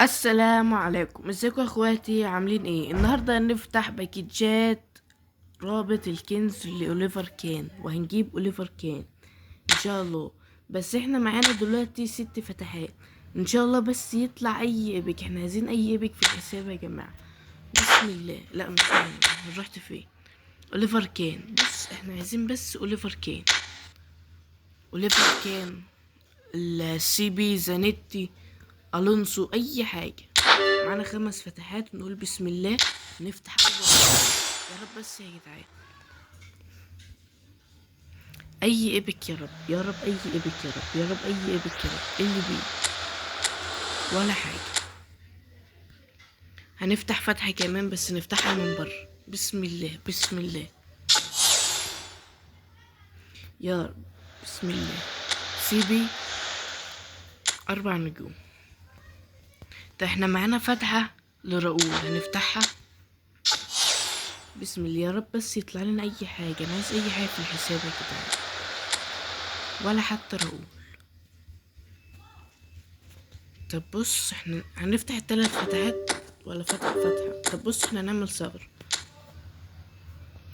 السلام عليكم، ازيكم يا اخواتي؟ عاملين ايه؟ النهارده هنفتح باكيتات رابط الكنز لاوليفر كين، وهنجيب اوليفر كين ان شاء الله. بس احنا معانا دلوقتي 6 فتحات ان شاء الله، بس يطلع اي ايبك. احنا عايزين اي ايبك في الحساب يا جماعه. بسم الله. لا مش أنا رحت فين؟ اوليفر كين. بص احنا عايزين بس اوليفر كين، اوليفر كين، السي بي، زانيتي، الونسو، اي حاجه. معانا 5 فتحات، نقول بسم الله. نفتح اول واحدة. يا رب بس يا جدعان اي ايبك، يا رب يا رب اي ايبك، يا رب يا رب اي ايبك، يا رب اللي بيه ولا حاجه. هنفتح فتحه كمان بس نفتحها من بره. بسم الله بسم الله يا رب. بسم الله. سي بي 4 نجوم. ده احنا معانا فتحه لرؤول، هنفتحها. بسم الله. يا رب بس يطلع لنا اي حاجه. انا عايز اي حاجه في الحساب يا جدعان، ولا حتى رؤول. طب بص احنا هنفتح ال3 فتحات ولا فتحة. طب بص احنا هنعمل ثغرة،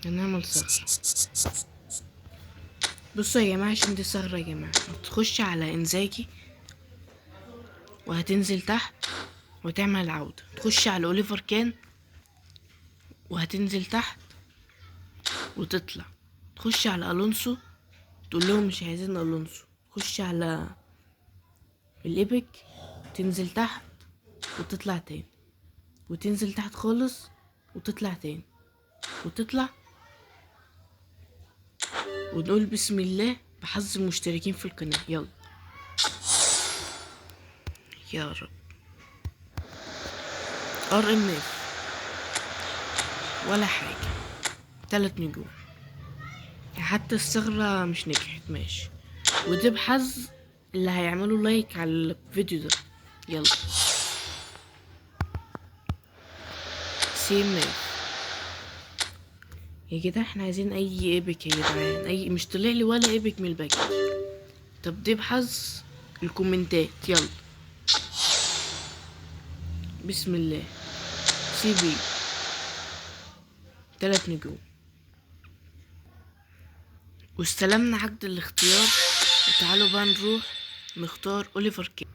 هنعمل ثغرة. بصوا يا جماعة، عشان دي ثغرة يا جماعة. هتخش على انزاجي وهتنزل تحت وتعمل عودة. تخش على اوليفر كان وهتنزل تحت وتطلع. تخش على الونسو، تقول لهم مش عايزين الونسو. تخش على الايبك، تنزل تحت وتطلع تاني، وتنزل تحت خالص وتطلع تاني، وتطلع. ونقول بسم الله بحظ المشتركين في القناة. يلا يا رب. ار ام اف ولا حاجة. 3 نجوم. حتى الثغرة مش نجحت. ماشي، وده بحظ اللي هيعملوا لايك على الفيديو ده. يلا سي ام اف. يا جدع احنا عايزين اي ايبك يا جدعان. اي مش طلع لي ولا ايبك من الباكج. طب دي بحظ الكومنتات. يلا بسم الله. سي بي 3 نجوم. واستلمنا عقد الاختيار. وتعالوا بقى نروح نختار اوليفر كين.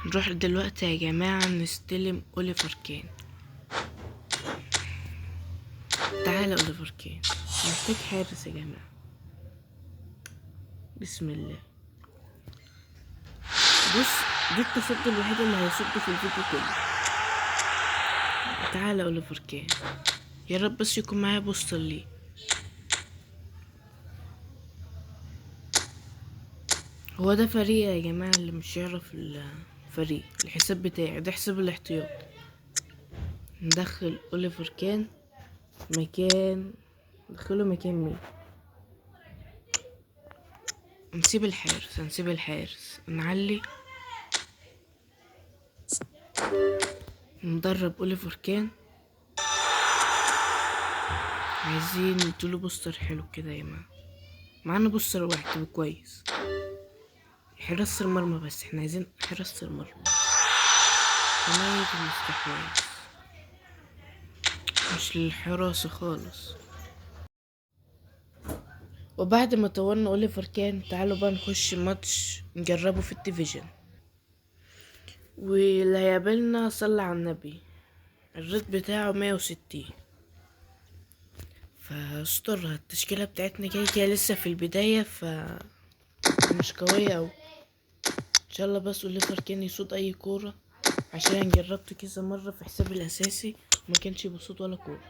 نروح دلوقتي يا جماعة نستلم اوليفر كين. تعالى اوليفر كين، محتاج حارس يا جماعة. بسم الله. بص دي التصدي الوحيدة اللي هيصد في الفيديو كله. تعالى اوليفر كين، يا رب بس يكون معايا بوستر ليه. هو ده فريق يا جماعة، اللي مش يعرف الفريق الحساب بتاعي ده حساب الاحتياط. ندخل اوليفر كين مكان، ندخله مكان مين؟ هنسيب الحارس نعلي. ندرب اوليفر كين. عايزين نديله بوستر حلو كده يا جماعة. معانا بوستر واحد كويس. حراسة المرمى، بس احنا عايزين حراسة المرمى. حماية الاستحواذ، مش للحراسة خالص. وبعد ما طورنا اوليفر كان، تعالوا بقى نخش ماتش نجربه في الديفيجن. واللي هيقابلنا صلى على النبي، الريت بتاعه 160. فاسترها. التشكيلة بتاعتنا كده لسه في البداية، مش قوية اوي. ان شاء الله بس اوليفر كان يصوت اي كورة، عشان جربت كذا مرة في حسابي الاساسي وما كانش بصوت ولا كورة.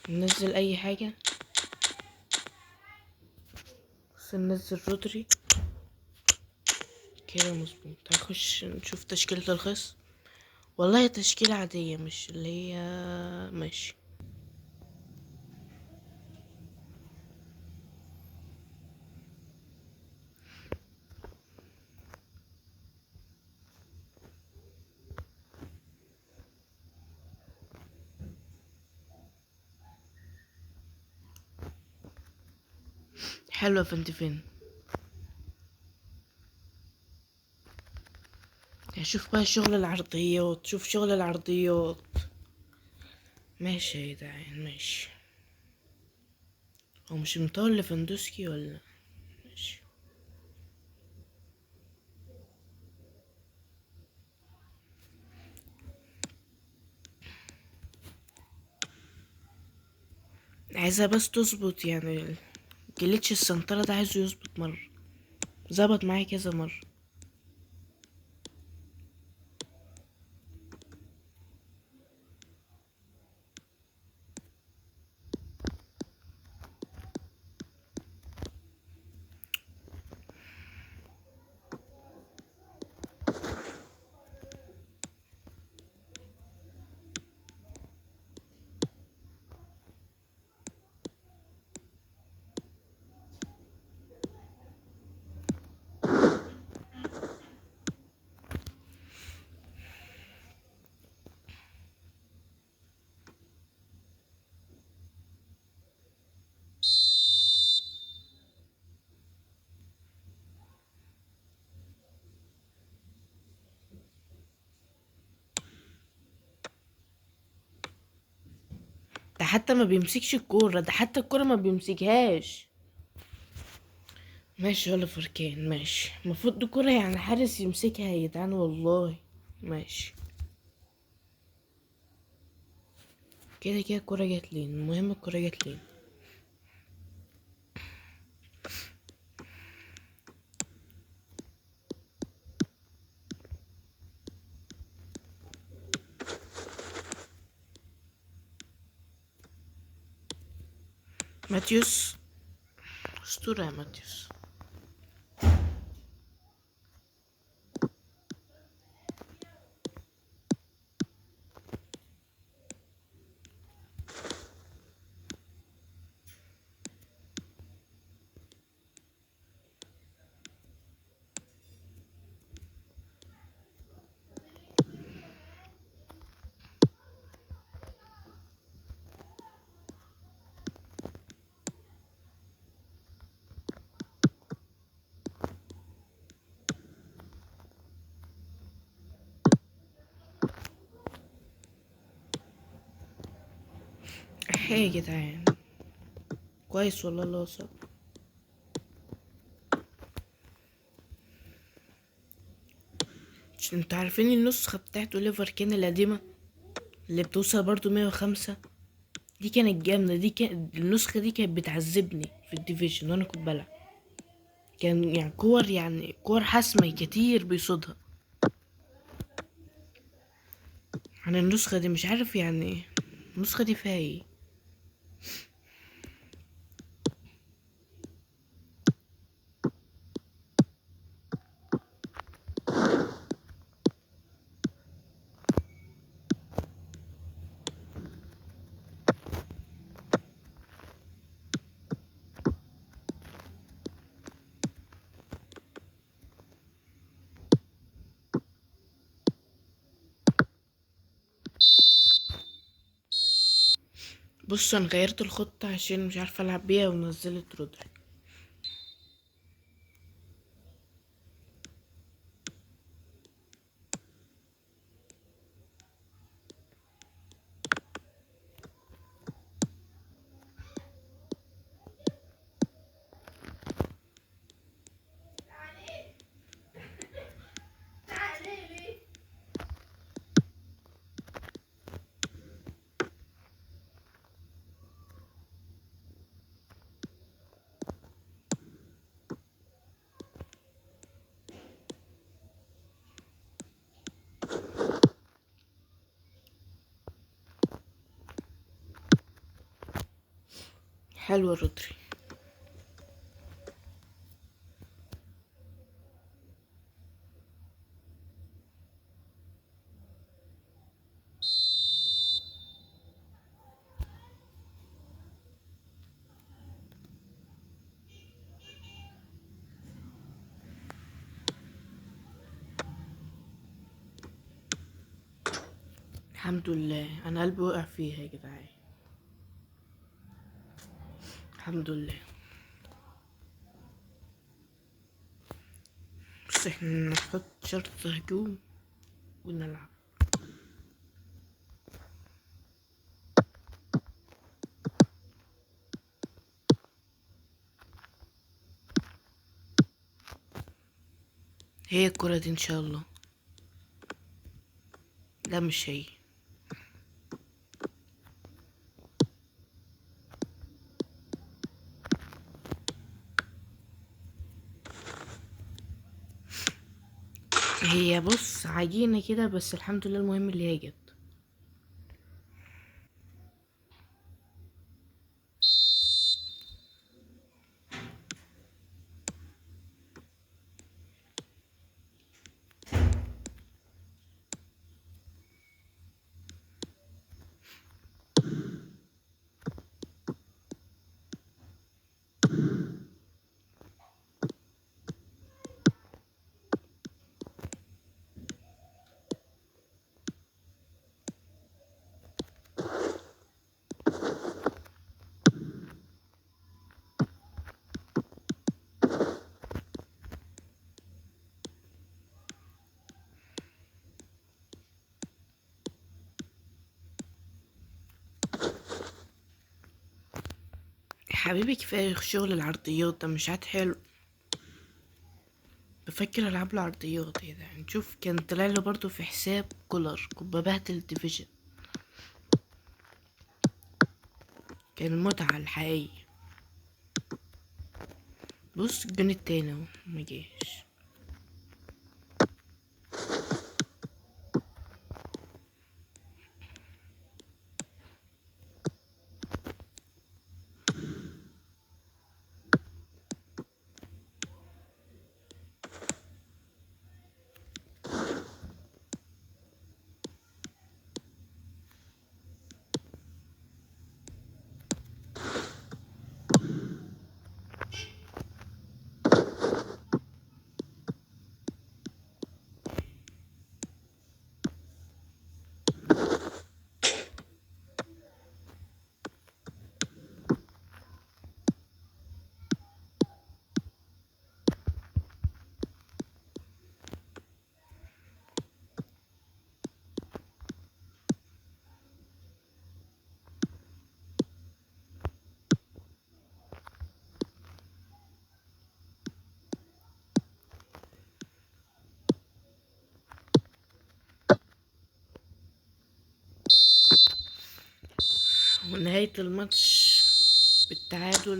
ننزل اي حاجة، بس ننزل رودري كده مظبوط. هنخش نشوف تشكيلة الخصم. والله تشكيلة عادية، مش اللي هي. ماشي. حلوة فانت فين. شوف بقى شغل العرضيات، شوف شغل العرضيات. ماشي يا جدعان ماشي. هو مش مطول ليفاندوسكي ولا؟ ماشي. عايزها بس تظبط يعني. جليتش السنترة ده عايزه يظبط مرة. ظبط معايا كذا مرة. ده حتى ما بيمسكش الكورة، ده حتى الكورة ما بيمسكهاش. ماشي ولا فركان ماشي. المفروض دي كورة يعني حارس يمسكها يا جدعان والله. ماشي. كده كده الكورة جات لين، المهم الكورة جات لين. ماتيوس. اسطورة يا ماتيوس. احيه يا جدعان. كويس والله الله وصل. انتوا عارفين النسخة بتاعت اوليفر كان القديمة اللي بتوصل برضو 105؟ دي كانت جامدة. النسخة دي كانت بتعذبني في الديفيجن وانا كنت بلعب. كان يعني كور حاسمة كتير بيصودها عن النسخة دي. مش عارف يعني النسخة دي فيها ايه. بص انا غيرت الخطة عشان مش عارفة العب بيها ونزلت رودري. حلو رودري. الحمد لله انا قلبي وقع فيها يا جدعان. الحمد لله. بس احنا نحط شرط هجوم. ونلعب. هي الكرة دي ان شاء الله. لا مش هي. هي بص عجينة كده، بس الحمد لله المهم اللي هي جت. يا حبيبي كفاية شغل العرضيات ده، مش عاد حلو. بفكر العب له عرضيات. ايه ده؟ نشوف. كان طلع له برضه في حساب كولر، كنت ببهدل الديفيجن. كان المتعة الحقيقية. بص الجون التاني اهو مجاش. ونهاية الماتش بالتعادل.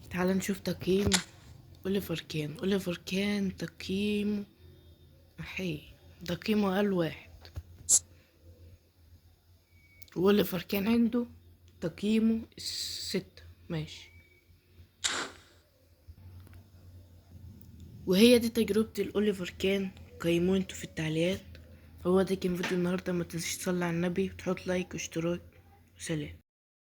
تعال نشوف تقييم أوليفر كان تقييمه تقييمه أقل واحد. وأوليفر كان عنده تقييمه 6. ماشي. وهي دي تجربة الأوليفر كان. قيموه انتوا في التعليقات. هو ده كان فيديو النهاردة. ما تنسيش تصلي على النبي وتحط لايك واشتراك. سلام.